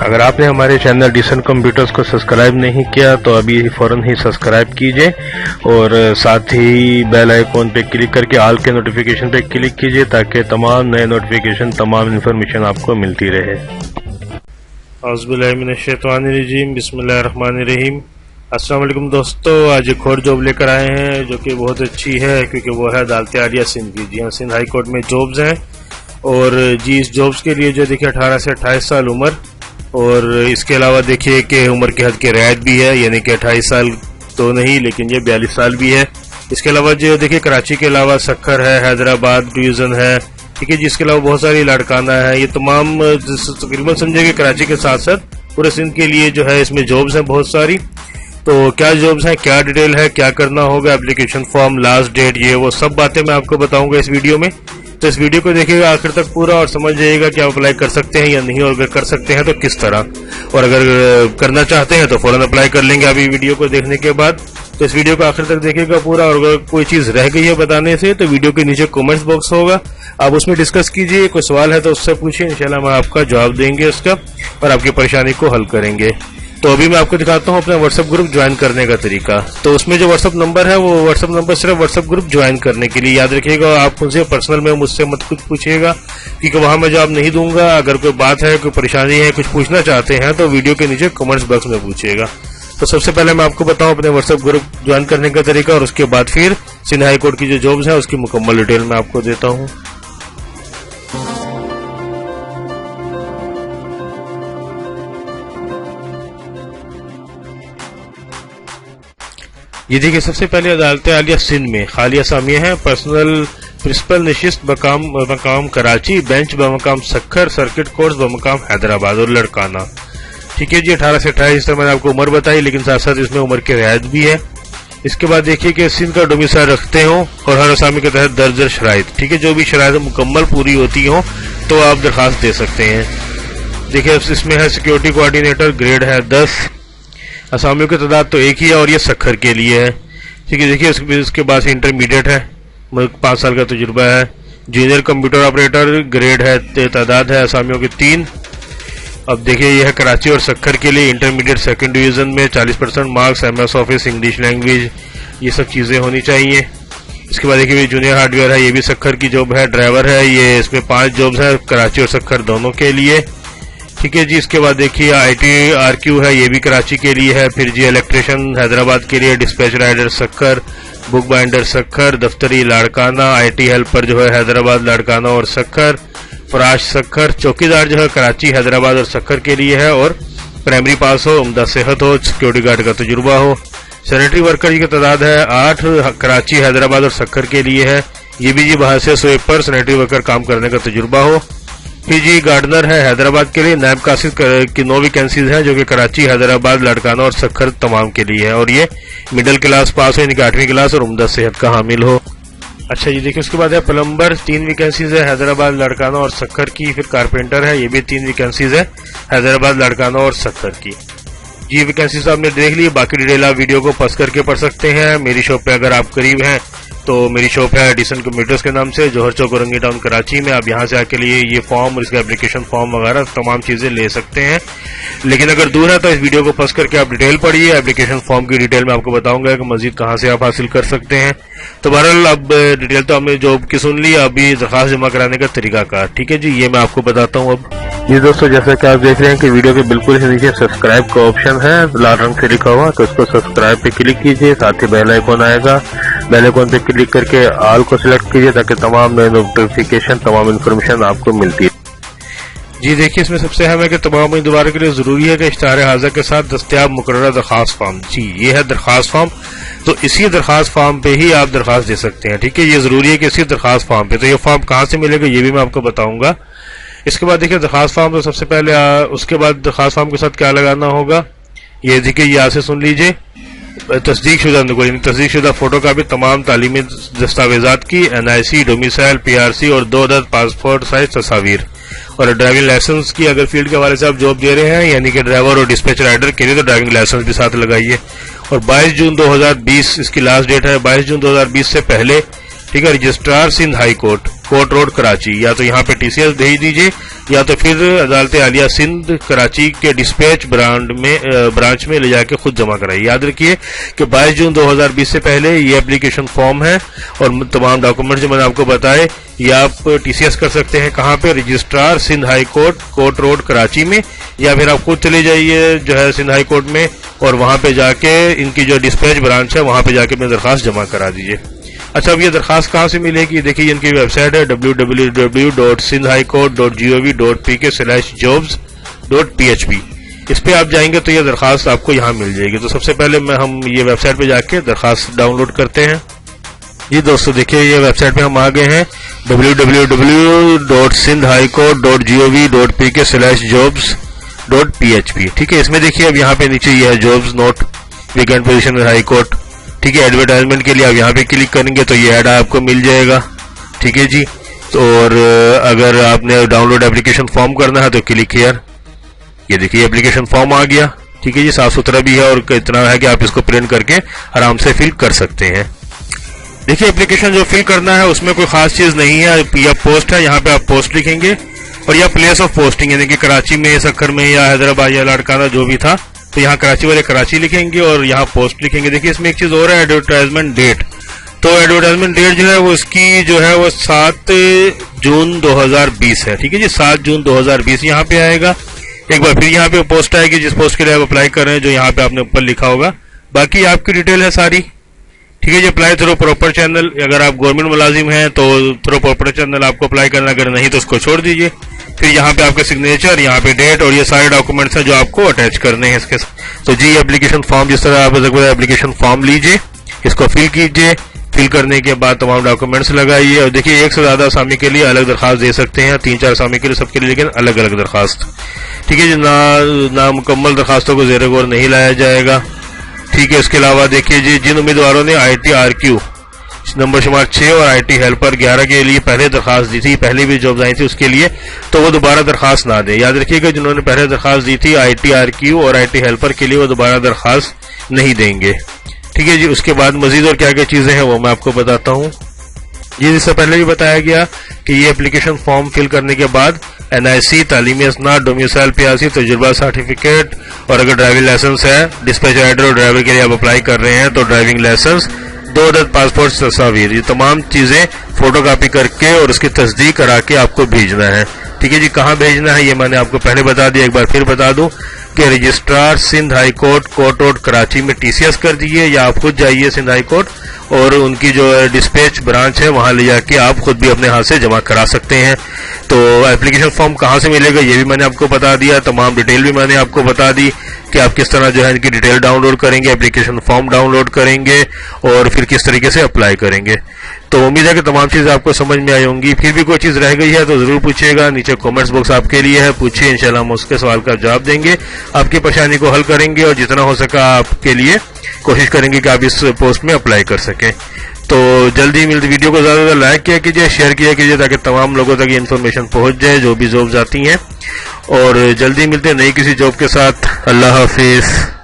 اگر آپ نے ہمارے چینل ڈیسنٹ کمپیوٹرز کو سبسکرائب نہیں کیا تو ابھی فوراً ہی سبسکرائب کیجئے اور ساتھ ہی بیل آئیکن پہ کلک کر کے آل کے نوٹیفیکیشن پہ کلک کیجئے تاکہ تمام نئے نوٹیفیکیشن تمام انفارمیشن آپ کو ملتی رہے۔ اعوذ باللہ من الشیطان الرجیم، بسم اللہ الرحمن الرحیم۔ السلام علیکم دوستو، آج ایک اور جاب لے کر آئے ہیں جو کہ بہت اچھی ہے کیونکہ وہ ہے عدالت عالیہ سندھ کی۔ جی ہاں، سندھ ہائی کورٹ میں جابز ہیں اور جی اس جابز کے لیے جو دیکھیں 18 سے 28 سال عمر، اور اس کے علاوہ دیکھیے کہ عمر کی حد کی رعایت بھی ہے، یعنی کہ 28 سال تو نہیں لیکن یہ 42 سال بھی ہے۔ اس کے علاوہ جو دیکھیے کراچی کے علاوہ سکھر ہے، حیدرآباد ڈویژن ہے، ٹھیک ہے جی، اس کے علاوہ بہت ساری لاڑکانہ ہے۔ یہ تمام تقریباً سمجھے کہ کراچی کے ساتھ ساتھ پورے سندھ کے لیے جو ہے اس میں جابز ہیں بہت ساری۔ تو کیا جابز ہیں، کیا ڈیٹیل ہے، کیا کرنا ہوگا، اپلیکیشن فارم، لاسٹ ڈیٹ، یہ وہ سب باتیں میں آپ کو بتاؤں گا اس ویڈیو میں۔ تو اس ویڈیو کو دیکھیے گا آخر تک پورا اور سمجھ جائیے گا کہ آپ اپلائی کر سکتے ہیں یا نہیں، اور اگر کر سکتے ہیں تو کس طرح، اور اگر کرنا چاہتے ہیں تو فوراً اپلائی کر لیں گے ابھی ویڈیو کو دیکھنے کے بعد۔ تو اس ویڈیو کو آخر تک دیکھیے گا پورا، اور اگر کوئی چیز رہ گئی ہے بتانے سے تو ویڈیو کے نیچے کومنٹس باکس ہوگا، آپ اس میں ڈسکس کیجئے، کوئی سوال ہے تو اس سے پوچھیے، انشاءاللہ ہم آپ کا جواب دیں گے اس کا اور آپ کی پریشانی کو حل کریں گے۔ تو ابھی میں آپ کو دکھاتا ہوں اپنا واٹس ایپ گروپ جوائن کرنے کا طریقہ۔ تو اس میں جو واٹس ایپ نمبر ہے وہ واٹس ایپ نمبر صرف واٹس ایپ گروپ جوائن کرنے کے لیے، یاد رکھیے گا۔ آپ مجھ سے پرسنل میں مجھ سے مت کچھ پوچھیے گا کیونکہ وہاں میں جواب نہیں دوں گا۔ اگر کوئی بات ہے، کوئی پریشانی ہے، کچھ پوچھنا چاہتے ہیں تو ویڈیو کے نیچے کمنٹس باکس میں پوچھیے گا۔ تو سب سے پہلے میں آپ کو بتاؤں اپنے واٹس ایپ گروپ جوائن کرنے کا طریقہ، اور اس کے بعد پھر سندھ ہائی کورٹ کی جو جابز ہیں اس کی مکمل ڈیٹیل میں آپ کو دیتا ہوں۔ یہ دیکھیے سب سے پہلے عدالت عالیہ سندھ میں خالی اسامیہ ہیں: پرسنل پرنسپل نشست بمقام کراچی، بینچ بمقام سکھر، سرکٹ کورٹس بمقام حیدرآباد اور لڑکانہ۔ ٹھیک ہے جی، 18 سے 28 میں نے آپ کو عمر بتائی، لیکن ساتھ ساتھ اس میں عمر کی رعایت بھی ہے۔ اس کے بعد دیکھیے کہ سندھ کا ڈومیسائل رکھتے ہوں اور ہر اسامی کے تحت درج شرائط، ٹھیک ہے، جو بھی شرائط مکمل پوری ہوتی ہوں تو آپ درخواست دے سکتے ہیں۔ دیکھیے اس میں ہے سیکیورٹی کوآرڈینیٹر، گریڈ ہے 10، اسامیوں کی تعداد تو ایک ہی ہے اور یہ سکھر کے لیے ہے۔ ٹھیک ہے، دیکھیے اس کے بعد انٹرمیڈیٹ ہے، 5 سال کا تجربہ ہے۔ جونیئر کمپیوٹر آپریٹر، گریڈ ہے، تعداد ہے اسامیوں کی 3۔ اب دیکھیے یہ ہے کراچی اور سکھر کے لیے انٹرمیڈیٹ سیکنڈ ڈویژن میں 40% marks, M S office, English language, یہ سب چیزیں ہونی چاہیے۔ اس کے بعد دیکھیے جونیئر ہارڈ ویئر ہے، یہ بھی سکھر کی جاب ہے۔ ڈرائیور ہے، یہ اس میں 5 جابز ہیں کراچی اور سکھر دونوں کے لیے۔ ٹھیک ہے جی، اس کے بعد دیکھیے آئی ٹی آر کیو ہے، یہ بھی کراچی کے لیے ہے۔ پھر جی الیکٹریشین حیدرآباد کے لیے، ڈسپیچ رائڈر سکھر، بک بائنڈر سکھر، دفتری لاڑکانہ، آئی ٹی ہیلپر جو ہے حیدرآباد، لاڑکانہ اور سکھر، فراش سکھر، چوکیدار جو ہے کراچی، حیدرآباد اور سکھر کے لیے ہے، اور پرائمری پاس ہو، عمدہ صحت ہو، سیکیورٹی گارڈ کا تجربہ ہو۔ سینیٹری ورکر کی تعداد ہے 8، کراچی، حیدرآباد اور سکھر کے لیے ہے، یہ بھی جی باہر سے سویپر سینیٹری ورکر کام کرنے کا تجربہ ہو۔ پھر جی گارڈنر ہے حیدرآباد کے لیے، نائب قاصد کی 9 ویکینسیز ہیں جو کہ کراچی، حیدرآباد، لاڑکانہ اور سکھر تمام کے لیے ہے، اور یہ مڈل کلاس پاس ہو، یعنی کہ 8ویں کلاس اور عمدہ صحت کا حامل ہو۔ اچھا جی، دیکھیں اس کے بعد ہے پلمبر، 3 ویکینسیز ہے حیدرآباد، لاڑکانہ اور سکھر کی۔ پھر کارپینٹر ہے، یہ بھی 3 ویکینسیز ہے حیدرآباد، لاڑکانہ اور سکھر کی۔ یہ ویکینسیز آپ نے دیکھ لی، باقی ڈیٹیل آپ ویڈیو کو پاس کر کے پڑھ سکتے ہیں۔ میری شاپ پہ اگر آپ قریب ہیں تو میری شاپ ہے ڈیسنٹ کمپیوٹرز کے نام سے، جوہر چوک اورنگی ٹاؤن کراچی میں۔ آپ یہاں سے آ کے لیے یہ فارم اور اس کا اپلیکیشن فارم وغیرہ تمام چیزیں لے سکتے ہیں، لیکن اگر دور ہے تو اس ویڈیو کو پاس کر کے آپ ڈیٹیل پڑھیے۔ اپلیکیشن فارم کی ڈیٹیل میں آپ کو بتاؤں گا کہ مزید کہاں سے آپ حاصل کر سکتے ہیں۔ تو بہرحال اب ڈیٹیل تو ہم نے جو کی سن لی، ابھی درخواست جمع کرانے کا طریقہ کار، ٹھیک ہے جی، یہ میں آپ کو بتاتا ہوں اب۔ جی دوستو، جیسا کہ آپ دیکھ رہے ہیں کہ ویڈیو کے بالکل نیچے سبسکرائب کا آپشن ہے، لال رنگ سے لکھا ہوا، تو اس کو سبسکرائب پہ کلک کیجئے، ساتھ ہی بیل آئیکن آئے گا، بیل آئیکن پہ کلک کر کے آل کو سلیکٹ کیجئے تاکہ تمام نئے نوٹیفیکیشن، تمام انفارمیشن آپ کو ملتی ہے۔ جی دیکھیے اس میں سب سے اہم ہے کہ تمام امیدواروں کے لیے ضروری ہے کہ اشتہار حاضر کے ساتھ دستیاب مقررہ درخواست فارم، جی یہ ہے درخواست فارم، تو اسی درخواست فارم پہ ہی آپ درخواست دے سکتے ہیں، ٹھیک ہے، یہ ضروری ہے کہ اسی درخواست فارم پہ۔ تو یہ فارم کہاں سے ملے گا یہ بھی میں آپ کو بتاؤں گا۔ اس کے بعد دیکھیے درخواست فارم، تو سب سے پہلے اس کے بعد درخواست فارم کے ساتھ کیا لگانا ہوگا، یہ دیکھیے یہاں سے سن لیجئے، تصدیق شدہ نقل، یعنی تصدیق شدہ فوٹو کاپی تمام تعلیمی دستاویزات کی، NIC، ڈومیسائل، PRC اور 2 عدد پاسپورٹ سائز تصاویر، اور ڈرائیونگ لائسنس کی اگر فیلڈ کے حوالے سے آپ جاب دے رہے ہیں، یعنی کہ ڈرائیور اور ڈسپیچ رائڈر کے لیے، تو ڈرائیونگ لائسنس بھی ساتھ لگائیے۔ اور 22 جون 2020 اس کی لاسٹ ڈیٹ ہے، 22 جون 2020 سے پہلے، ٹھیک ہے، رجسٹرار سندھ ہائی کورٹ، کوٹ روڈ کراچی، یا تو یہاں پہ TCS بھیج دیجئے یا تو پھر عدالت عالیہ سندھ کراچی کے ڈسپیچ برانچ میں لے جا کے خود جمع کرائیے۔ یاد رکھیے کہ 22 جون 2020 سے پہلے یہ اپلیکیشن فارم ہے اور تمام ڈاکومنٹ جو میں نے آپ کو بتائے یہ آپ ٹی سی ایس کر سکتے ہیں۔ کہاں پہ؟ رجسٹرار سندھ ہائی کورٹ، کوٹ روڈ کراچی میں، یا پھر آپ خود چلے جائیے جو ہے سندھ ہائی کورٹ میں اور وہاں پہ جا کے ان کی جو ڈسپیچ برانچ ہے وہاں پہ جا کے اپنی درخواست جمع کرا دیجیے۔ اچھا، اب یہ درخواست کہاں سے ملے گی؟ دیکھیے ان کی ویب سائٹ ہے www.sindhhighcourt.gov.pk/jobs.php۔ اس پہ آپ جائیں گے تو یہ درخواست آپ کو یہاں مل جائے گی۔ تو سب سے پہلے ہم یہ ویب سائٹ پہ جا کے درخواست ڈاؤن لوڈ کرتے ہیں۔ یہ دوستو دیکھیے یہ ویب سائٹ پہ ہم آ گئے ہیں www.sindhhighcourt.gov.pk/jobs.php۔ ٹھیک ہے، اس میں دیکھیے اب یہاں پہ نیچے یہ ہے jobs note vacant position high court. ٹھیک ہے، ایڈورٹائزمنٹ کے لیے آپ یہاں پہ کلک کریں گے تو یہ ایڈ آپ کو مل جائے گا۔ ٹھیک ہے جی، اور اگر آپ نے ڈاؤن لوڈ اپلیکیشن فارم کرنا ہے تو کلک ہیئر۔ یہ دیکھیے اپلیکیشن فارم آ گیا۔ ٹھیک ہے جی، صاف ستھرا بھی ہے اور اتنا ہے کہ آپ اس کو پرنٹ کر کے آرام سے فل کر سکتے ہیں۔ دیکھیے اپلیکیشن جو فل کرنا ہے اس میں کوئی خاص چیز نہیں ہے، یا پوسٹ ہے، یہاں پہ آپ پوسٹ لکھیں گے، اور یا پلیس آف پوسٹنگ یعنی کہ کراچی میں، سکھر میں یا حیدرآباد یا لاڑکانہ جو بھی تھا تو یہاں کراچی والے کراچی لکھیں گے اور یہاں پوسٹ لکھیں گے۔ دیکھیے اس میں ایک چیز اور ہے، ایڈورٹائزمنٹ ڈیٹ۔ تو ایڈورٹائزمنٹ ڈیٹ جو ہے وہ اس کی جو ہے وہ 7 جون 2020 ہے۔ ٹھیک ہے جی، 7 جون 2020 یہاں پہ آئے گا۔ ایک بار پھر یہاں پہ پوسٹ آئے گی جس پوسٹ کے لیے آپ اپلائی کر رہے ہیں، جو یہاں پہ آپ نے اوپر لکھا ہوگا، باقی آپ کی ڈیٹیل ہے ساری۔ ٹھیک ہے جی، اپلائی تھرو پراپر چینل، اگر آپ گورنمنٹ ملازم ہیں تو تھرو پراپر چینل آپ کو اپلائی کرنا، اگر نہیں تو اس کو چھوڑ دیجیے۔ پھر یہاں پہ آپ کا سگنیچر، یہاں پہ ڈیٹ اور یہ سارے ڈاکومنٹس ہیں جو آپ کو اٹیچ کرنے ہیں اس کے ساتھ۔ تو جی اپلیکیشن فارم جس طرح آپ اپلیکیشن فارم لیجئے، اس کو فل کیجئے، فل کرنے کے بعد تمام ڈاکومنٹس لگائیے، اور دیکھیے ایک سے زیادہ اسامی کے لیے الگ درخواست دے سکتے ہیں، 3-4 اسامی کے لیے، سب کے لیے لیکن الگ الگ درخواست۔ ٹھیک ہے جی، نامکمل درخواستوں کو زیر غور نہیں لایا جائے گا۔ ٹھیک ہے، اس کے علاوہ دیکھیے جی جن امیدواروں نے ITRQ نمبر شمار 6 اور IT ہیلپر 11 کے لیے پہلے درخواست دی تھی، پہلے بھی جابز آئی تھی اس کے لیے، تو وہ دوبارہ درخواست نہ دیں۔ یاد رکھیے گا جنہوں نے پہلے درخواست دی تھی ITRQ اور IT ہیلپر کے لیے، وہ دوبارہ درخواست نہیں دیں گے۔ ٹھیک ہے جی، اس کے بعد مزید اور کیا کیا چیزیں ہیں وہ میں آپ کو بتاتا ہوں۔ یہ اس سے پہلے بھی بتایا گیا کہ یہ اپلیکیشن فارم فل کرنے کے بعد NIC، تعلیمی اسناد، ڈومیسائل پیاسی، تجربہ سرٹیفکیٹ، اور اگر ڈرائیونگ لائسنس ہے، ڈسپیچ رائڈر اور ڈرائیور کے لیے آپ اپلائی کر رہے ہیں تو ڈرائیونگ لائسنس، 2 عدد پاسپورٹ تصاویر، یہ تمام چیزیں فوٹو کاپی کر کے اور اس کی تصدیق کرا کے آپ کو بھیجنا ہے۔ ٹھیک ہے جی، کہاں بھیجنا ہے یہ میں نے آپ کو پہلے بتا دیا، ایک بار پھر بتا دوں کہ رجسٹرار سندھ ہائی کورٹ، کوٹ روڈ کراچی میں TCS کر دیجیے، یا آپ خود جائیے سندھ ہائی کورٹ اور ان کی جو ڈسپیچ برانچ ہے وہاں لے جا کے آپ خود بھی اپنے ہاتھ سے جمع کرا سکتے ہیں۔ تو اپلیکیشن فارم کہاں سے ملے گا یہ بھی میں نے آپ کو بتا دیا، تمام ڈیٹیل بھی میں نے آپ کو بتا دی کہ آپ کس طرح جو ہے ان کی ڈیٹیل ڈاؤن لوڈ کریں گے، اپلیکیشن فارم ڈاؤن لوڈ کریں گے اور پھر کس طریقے سے اپلائی کریں گے۔ تو امید ہے کہ تمام چیزیں آپ کو سمجھ میں آئی ہوں گی۔ پھر بھی کوئی چیز رہ گئی ہے تو ضرور پوچھیے گا، نیچے کامنٹس باکس آپ کے لیے ہے، پوچھیے، انشاءاللہ ہم اس کے سوال کا جواب دیں گے، آپ کی پریشانی کو حل کریں گے اور جتنا ہو سکا آپ کے لیے کوشش کریں گے کہ آپ اس پوسٹ میں اپلائی کر سکیں۔ تو جلدی ملتی، ویڈیو کو زیادہ سے زیادہ لائک کیا کیجیے، شیئر کیا کیجیے تاکہ تمام لوگوں تک یہ انفارمیشن پہنچ جائے جو بھی جابز آتی ہیں، اور جلدی ملتے ہیں نئی کسی جاب کے ساتھ۔ اللہ حافظ۔